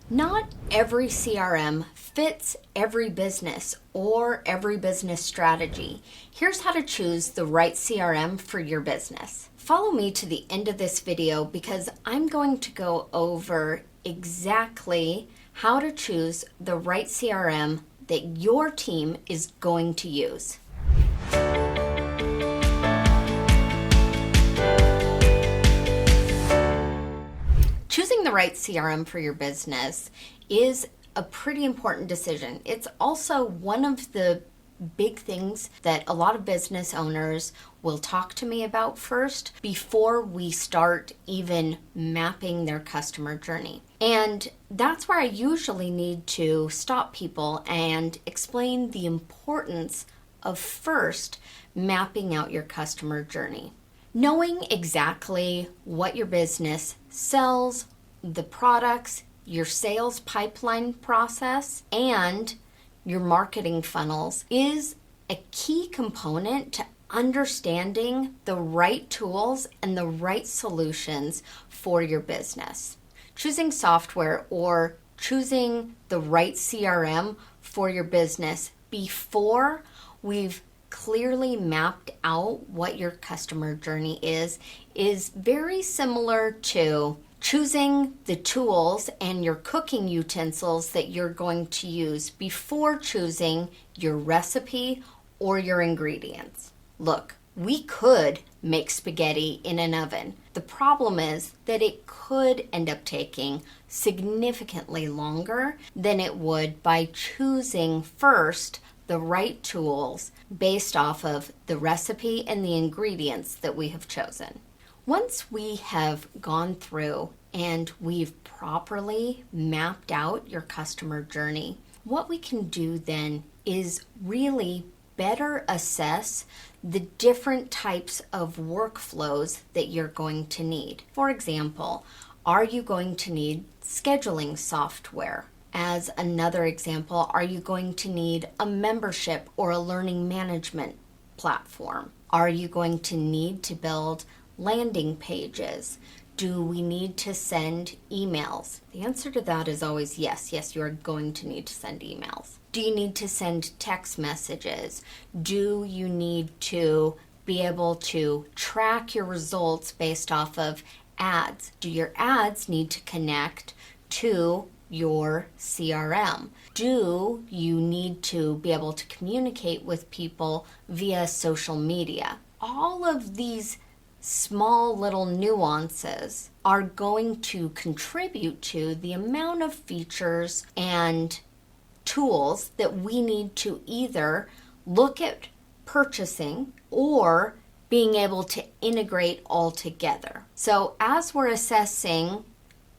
Not every CRM fits every business or every business strategy. Here's how to choose the right CRM for your business. Follow me to the end of this video because I'm going to go over exactly how to choose the right CRM that your team is going to use. Choosing the right CRM for your business is a pretty important decision. It's also one of the big things that a lot of business owners will talk to me about first before we start even mapping their customer journey. And that's where I usually need to stop people and explain the importance of first mapping out your customer journey. Knowing exactly what your business sells, the products, your sales pipeline process, and your marketing funnels is a key component to understanding the right tools and the right solutions for your business. Choosing software or choosing the right CRM for your business before we've clearly mapped out what your customer journey is very similar to choosing the tools and your cooking utensils that you're going to use before choosing your recipe or your ingredients. Look, we could make spaghetti in an oven. The problem is that it could end up taking significantly longer than it would by choosing first the right tools based off of the recipe and the ingredients that we have chosen. Once we have gone through and we've properly mapped out your customer journey, what we can do then is really better assess the different types of workflows that you're going to need. For example, are you going to need scheduling software? As another example, are you going to need a membership or a learning management platform? Are you going to need to build landing pages? Do we need to send emails? The answer to that is always yes. Yes, you are going to need to send emails. Do you need to send text messages? Do you need to be able to track your results based off of ads? Do your ads need to connect to your CRM? Do you need to be able to communicate with people via social media? All of these small little nuances are going to contribute to the amount of features and tools that we need to either look at purchasing or being able to integrate all together. So as we're assessing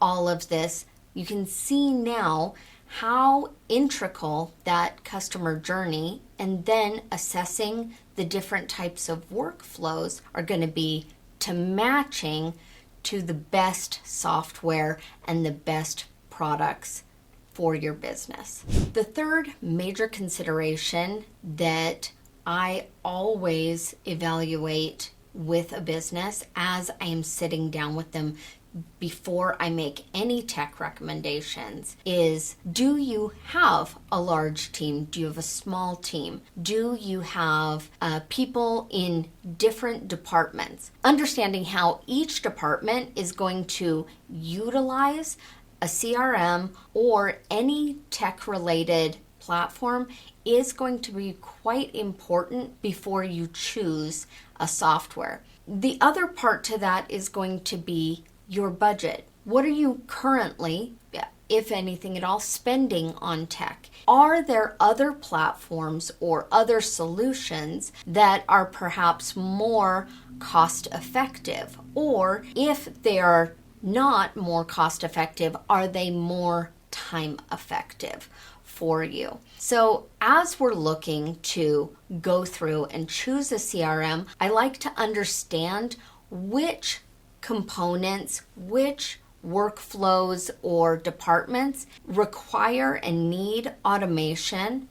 all of this, you can see now how integral that customer journey and then assessing the different types of workflows are going to be to matching to the best software and the best products for your business. The third major consideration that I always evaluate with a business as I am sitting down with them before I make any tech recommendations is, do you have a large team? Do you have a small team? Do you have people in different departments? Understanding how each department is going to utilize a CRM or any tech-related platform is going to be quite important before you choose a software. The other part to that is going to be your budget. What are you currently, if anything at all, spending on tech? Are there other platforms or other solutions that are perhaps more cost effective? Or if they are not more cost effective, are they more time effective for you? So as we're looking to go through and choose a CRM, I like to understand which components, which workflows or departments require and need automation,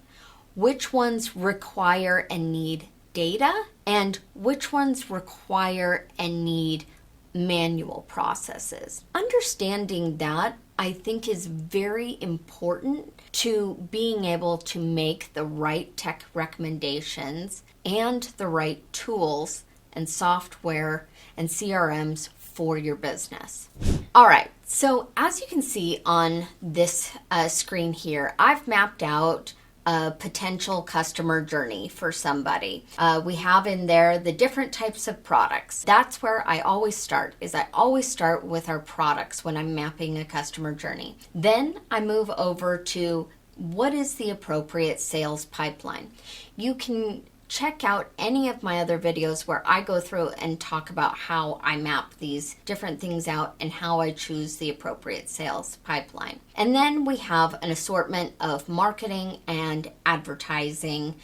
which ones require and need data, and which ones require and need manual processes. Understanding that I think is very important to being able to make the right tech recommendations and the right tools and software and CRMs for your business. All right, so as you can see on this screen here, I've mapped out a potential customer journey for somebody. We have in there the different types of products. That's where I always start, I always start with our products when I'm mapping a customer journey. Then I move over to what is the appropriate sales pipeline. You can check out any of my other videos where I go through and talk about how I map these different things out and how I choose the appropriate sales pipeline. And then we have an assortment of marketing and advertising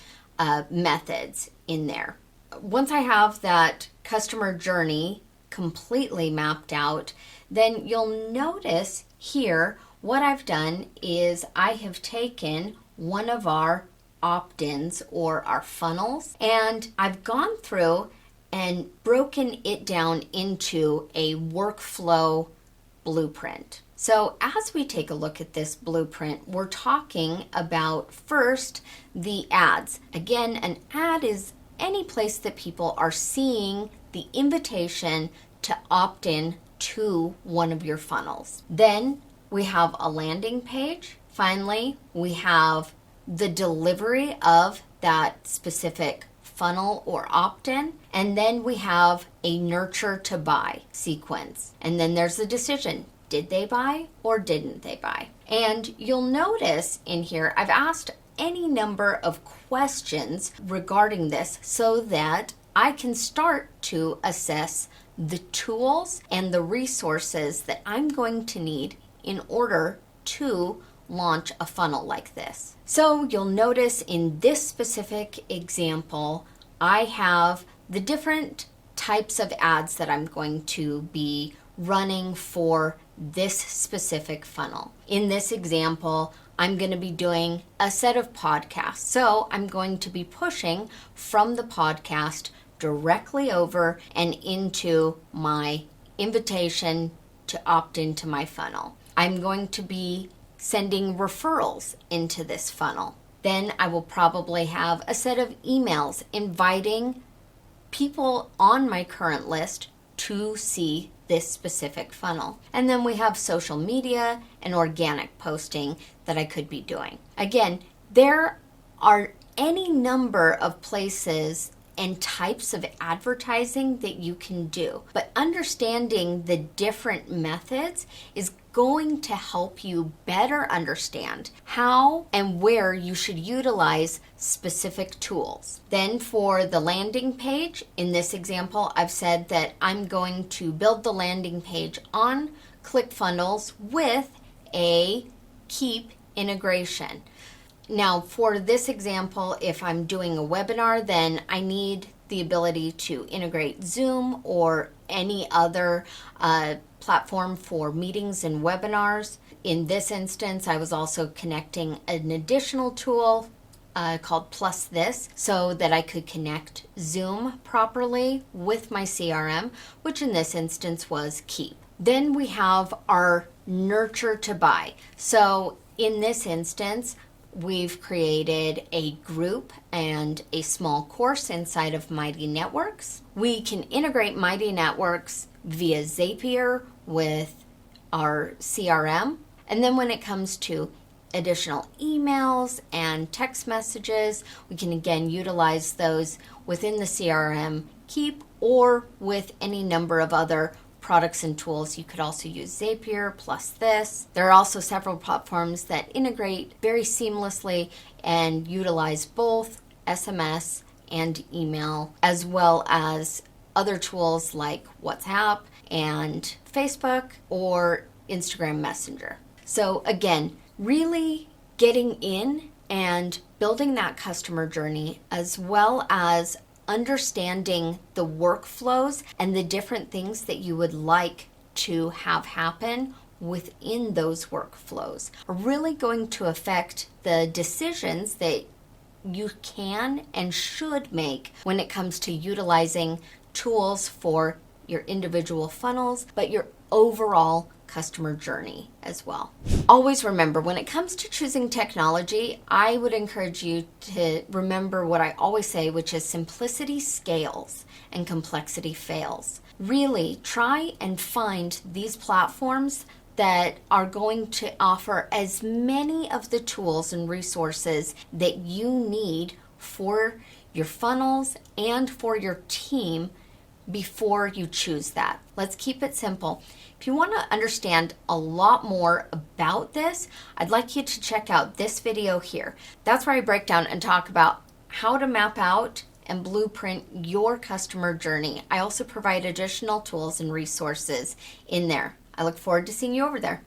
methods in there. Once I have that customer journey completely mapped out, then you'll notice here what I've done is I have taken one of our opt-ins or our funnels, and I've gone through and broken it down into a workflow blueprint. So as we take a look at this blueprint, we're talking about first the ads. Again, an ad is any place that people are seeing the invitation to opt in to one of your funnels. Then we have a landing page. Finally, we have the delivery of that specific funnel or opt-in, and then we have a nurture to buy sequence. And then there's the decision. Did they buy or didn't they buy? And you'll notice in here, I've asked any number of questions regarding this so that I can start to assess the tools and the resources that I'm going to need in order to launch a funnel like this. So you'll notice in this specific example, I have the different types of ads that I'm going to be running for this specific funnel. In this example, I'm going to be doing a set of podcasts. So I'm going to be pushing from the podcast directly over and into my invitation to opt into my funnel. I'm going to be sending referrals into this funnel. Then I will probably have a set of emails inviting people on my current list to see this specific funnel. And then we have social media and organic posting that I could be doing. Again, there are any number of places and types of advertising that you can do, but understanding the different methods is going to help you better understand how and where you should utilize specific tools. Then for the landing page, in this example, I've said that I'm going to build the landing page on ClickFunnels with a Keep integration. Now, for this example, if I'm doing a webinar, then I need the ability to integrate Zoom or any other platform for meetings and webinars. In this instance, I was also connecting an additional tool called Plus This so that I could connect Zoom properly with my CRM, which in this instance was Keep. Then we have our Nurture to Buy. So in this instance, we've created a group and a small course inside of Mighty Networks. We can integrate Mighty Networks via Zapier with our CRM. And then when it comes to additional emails and text messages, we can again utilize those within the CRM Keep or with any number of other products and tools. You could also use Zapier Plus This. There are also several platforms that integrate very seamlessly and utilize both SMS and email, as well as other tools like WhatsApp and Facebook or Instagram Messenger. So again, really getting in and building that customer journey, as well as understanding the workflows and the different things that you would like to have happen within those workflows are really going to affect the decisions that you can and should make when it comes to utilizing tools for your individual funnels, but your overall customer journey as well. Always remember, when it comes to choosing technology, I would encourage you to remember what I always say, which is simplicity scales and complexity fails. Really try and find these platforms that are going to offer as many of the tools and resources that you need for your funnels and for your team before you choose that. Let's keep it simple. If you want to understand a lot more about this, I'd like you to check out this video here. That's where I break down and talk about how to map out and blueprint your customer journey. I also provide additional tools and resources in there. I look forward to seeing you over there.